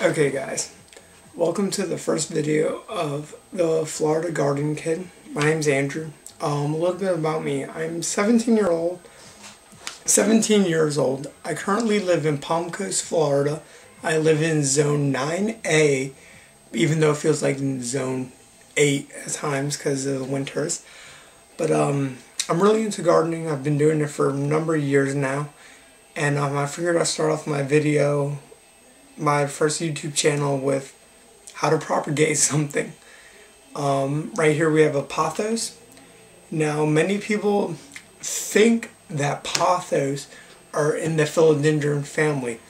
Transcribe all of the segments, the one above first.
Okay guys, welcome to the first video of the Florida Garden Kid. My name's Andrew. A little bit about me. I'm 17 years old. I currently live in Palm Coast, Florida. I live in Zone 9A, even though it feels like in Zone 8 at times because of the winters. But I'm really into gardening. I've been doing it for a number of years now. And I figured I'd start off my first YouTube channel with how to propagate something. Right here we have a pothos. Now many people think that pothos are in the philodendron family,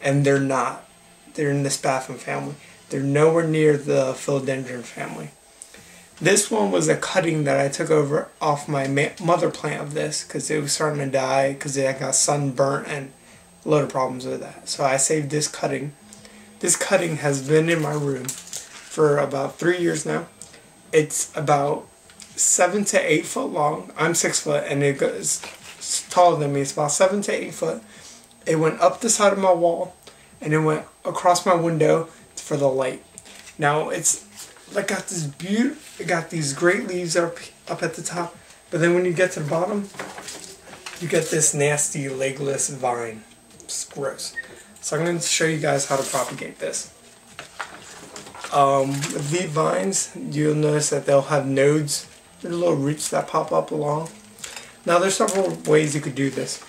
and they're not. They're in the spathum family. They're nowhere near the philodendron family. This one was a cutting that I took over off my mother plant of this because it was starting to die because it got sunburnt and a load of problems with that. So I saved this cutting. This cutting has been in my room for about 3 years now. It's about 7 to 8 foot long. I'm 6 foot and it goes taller than me. It's about 7 to 8 foot. It went up the side of my wall and it went across my window for the light. Now it's like got this it got these great leaves up at the top, but then when you get to the bottom, you get this nasty legless vine. It's gross. So I'm going to show you guys how to propagate this. With these vines, you'll notice that they'll have nodes. There's little roots that pop up along. Now there's several ways you could do this.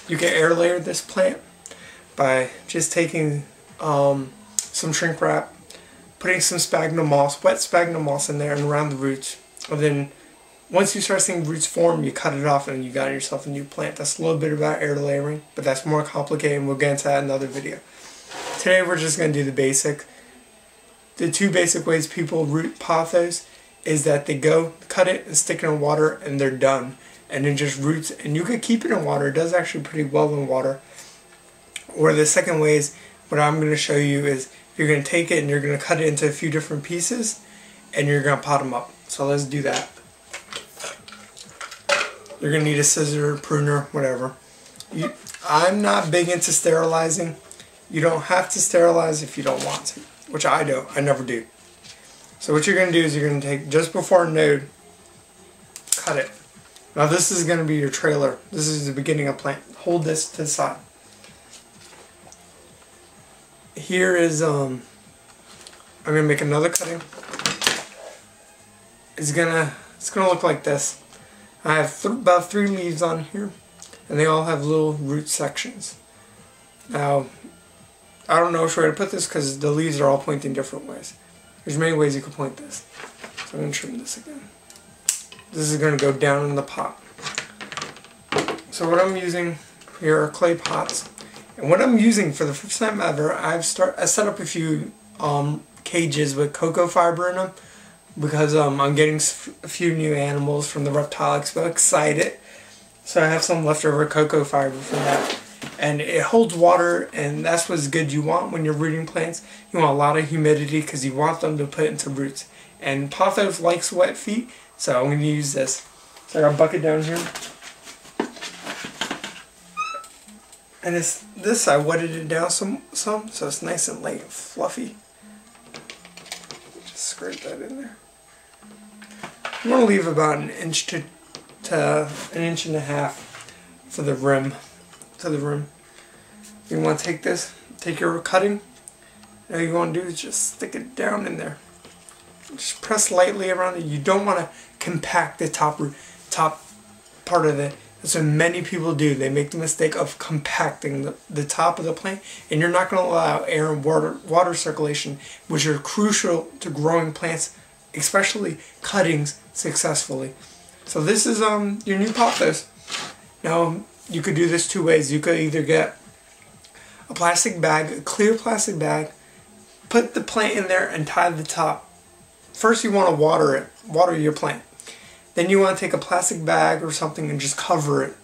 You can air layer this plant by just taking some shrink wrap, putting some sphagnum moss, wet sphagnum moss in there and around the roots. And then once you start seeing roots form, you cut it off and you got yourself a new plant. That's a little bit about air layering, but that's more complicated and we'll get into that in another video. Today we're just going to do the basic. The two basic ways people root pothos is that they go, cut it and stick it in water and they're done. And it just roots, and you could keep it in water. It does actually pretty well in water. Or the second way is, what I'm going to show you is, you're going to take it and you're going to cut it into a few different pieces and you're going to pot them up. So let's do that. You're going to need a scissor, pruner, whatever. I'm not big into sterilizing. You don't have to sterilize if you don't want to, which I don't. I never do. So what you're going to do is you're going to take, just before a node, cut it. Now this is going to be your trailer. This is the beginning of plant. Hold this to the side. Here is, I'm going to make another cutting. It's gonna look like this. I have about 3 leaves on here, and they all have little root sections. Now, I don't know which way to put this because the leaves are all pointing different ways. There's many ways you can point this. So I'm going to trim this again. This is going to go down in the pot. So what I'm using here are clay pots. And what I'm using for the first time ever, I set up a few cages with cocoa fiber in them because I'm getting a few new animals from the Reptile Expo. Excited. So I have some leftover cocoa fiber from that. And it holds water, and that's what's good. You want when you're rooting plants, you want a lot of humidity because you want them to put into roots. And pothos likes wet feet, so I'm going to use this. So I got a bucket down here. And this I wetted it down some so it's nice and light and fluffy. Just scrape that in there. I'm going to leave about an inch to an inch and a half for the rim. You want to take your cutting. All you want to do is just stick it down in there. Just press lightly around it. You don't want to compact the top part of it. That's what many people do. They make the mistake of compacting the top of the plant, and you're not going to allow air and water circulation, which are crucial to growing plants, especially cuttings, successfully. So this is your new pothos. Now you could do this 2 ways. You could either get a plastic bag, a clear plastic bag, put the plant in there and tie the top. First you want to water your plant. Then you want to take a plastic bag or something and just cover it.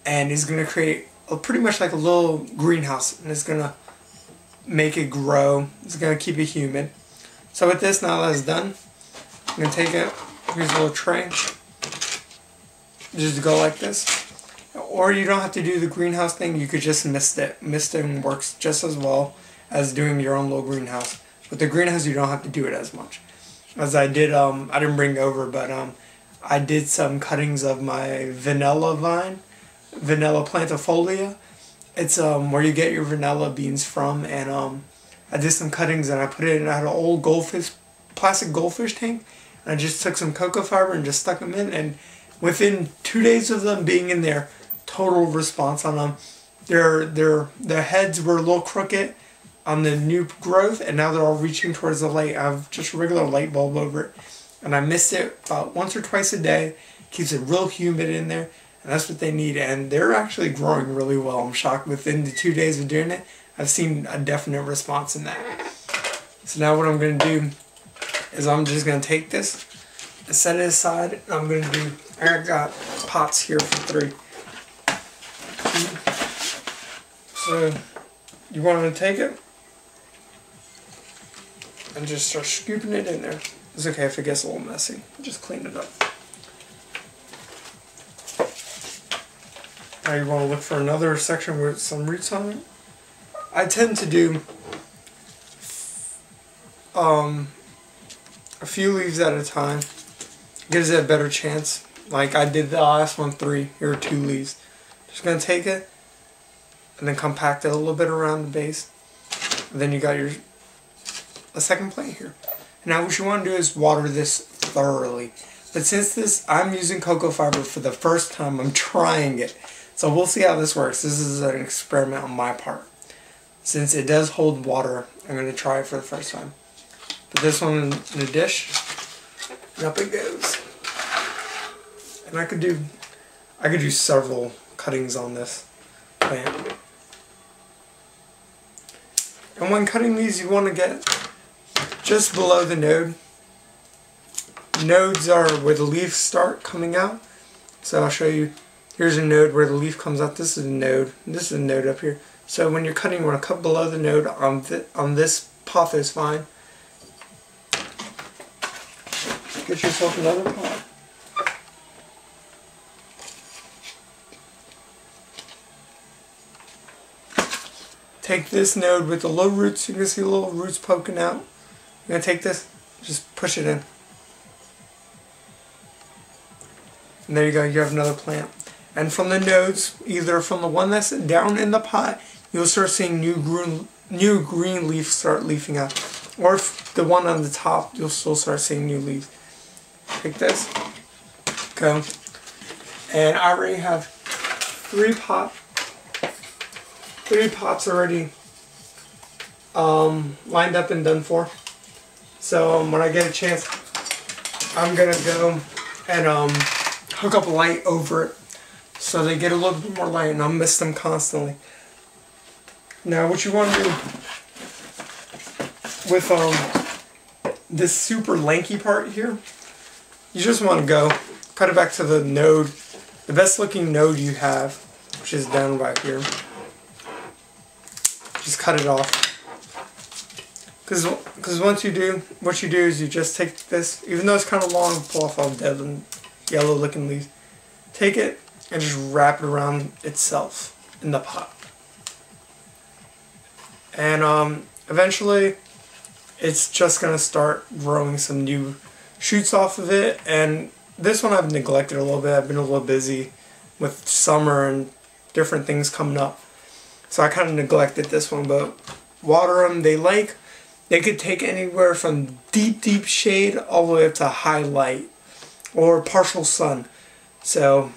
And it's going to create pretty much like a little greenhouse. And it's going to make it grow. It's going to keep it humid. So with this, now that it's done, I'm going to take it. Here's a little tray. Just go like this. Or you don't have to do the greenhouse thing. You could just mist it. Misting works just as well as doing your own little greenhouse. With the greenhouse, you don't have to do it as much. As I did, I didn't bring over, but I did some cuttings of my vanilla vine, vanilla plantifolia. It's where you get your vanilla beans from, and I did some cuttings and I put it in. I had an old plastic goldfish tank, and I just took some cocoa fiber and just stuck them in, and within 2 days of them being in there, total response on them. Their heads were a little crooked on the new growth, and now they're all reaching towards the light. I have just a regular light bulb over it, and I mist it about once or twice a day. Keeps it real humid in there, and that's what they need, and they're actually growing really well. I'm shocked. Within the 2 days of doing it, I've seen a definite response in that. So now what I'm going to do is I'm just going to take this and set it aside, and I'm going to do, I got pots here for 3. So you want to take it and just start scooping it in there. It's okay if it gets a little messy. Just clean it up. Now you want to look for another section with some roots on it. I tend to do a few leaves at a time. Gives it a better chance. Like I did the last one 3. Here are 2 leaves. Just going to take it and then compact it a little bit around the base. And then you got a second plant here. Now what you want to do is water this thoroughly. But since I'm using cocoa fiber for the first time, I'm trying it. So we'll see how this works. This is an experiment on my part. Since it does hold water, I'm going to try it for the first time. Put this one in a dish, and up it goes. And I could do several cuttings on this plant. And when cutting these, you want to get just below the node. Nodes are where the leaves start coming out. So I'll show you. Here's a node where the leaf comes out. This is a node. This is a node up here. So when you're cutting, you want to cut below the node on this Pothos vine. Get yourself another pot. Take this node with the low roots. You can see little roots poking out. You're going to take this, just push it in. And there you go, you have another plant. And from the nodes, either from the one that's down in the pot, you'll start seeing new green leaves start leafing out. Or if the one on the top, you'll still start seeing new leaves. Take this, go. And I already have 3 pots already lined up and done for. So when I get a chance, I'm gonna go and hook up a light over it so they get a little bit more light, and I'll mist them constantly. Now what you want to do with this super lanky part here, you just want to go cut it back to the node, the best looking node you have, which is down right here. Just cut it off. Because once you do, what you do is you just take this, even though it's kind of long, pull off all dead and yellow looking leaves. Take it and just wrap it around itself in the pot. And eventually it's just going to start growing some new shoots off of it. And this one I've neglected a little bit. I've been a little busy with summer and different things coming up. So I kind of neglected this one, but water them. They could take anywhere from deep shade all the way up to high light or partial sun. So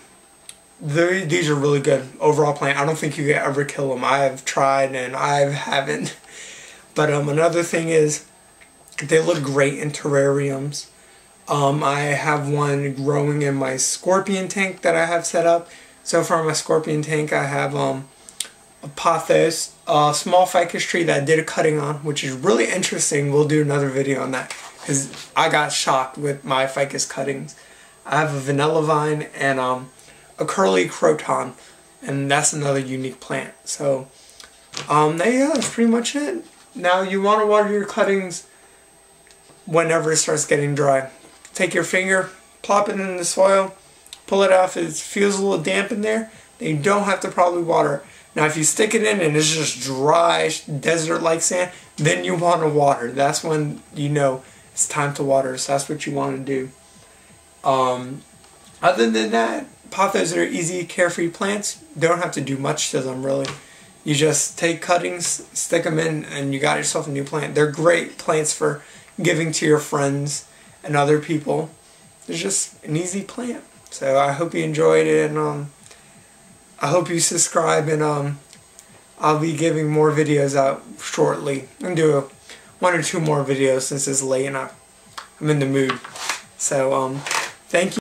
these are really good overall plant. I don't think you could ever kill them. I have tried and I haven't. But another thing is they look great in terrariums. I have one growing in my scorpion tank that I have set up. So for my scorpion tank I have a Pothos, a small ficus tree that I did a cutting on, which is really interesting. We'll do another video on that because I got shocked with my ficus cuttings. I have a vanilla vine and a curly croton, and that's another unique plant. So yeah, that's pretty much it. Now you want to water your cuttings whenever it starts getting dry. Take your finger, plop it in the soil, pull it off. If it feels a little damp in there, then you don't have to probably water. Now if you stick it in and it's just dry, desert-like sand, then you want to water. That's when you know it's time to water, so that's what you want to do. Other than that, pothos are easy, carefree plants. Don't have to do much to them, really. You just take cuttings, stick them in, and you got yourself a new plant. They're great plants for giving to your friends and other people. They're just an easy plant. So I hope you enjoyed it, and I hope you subscribe, and I'll be giving more videos out shortly. I'm gonna do one or two more videos since it's late and I'm in the mood. So thank you.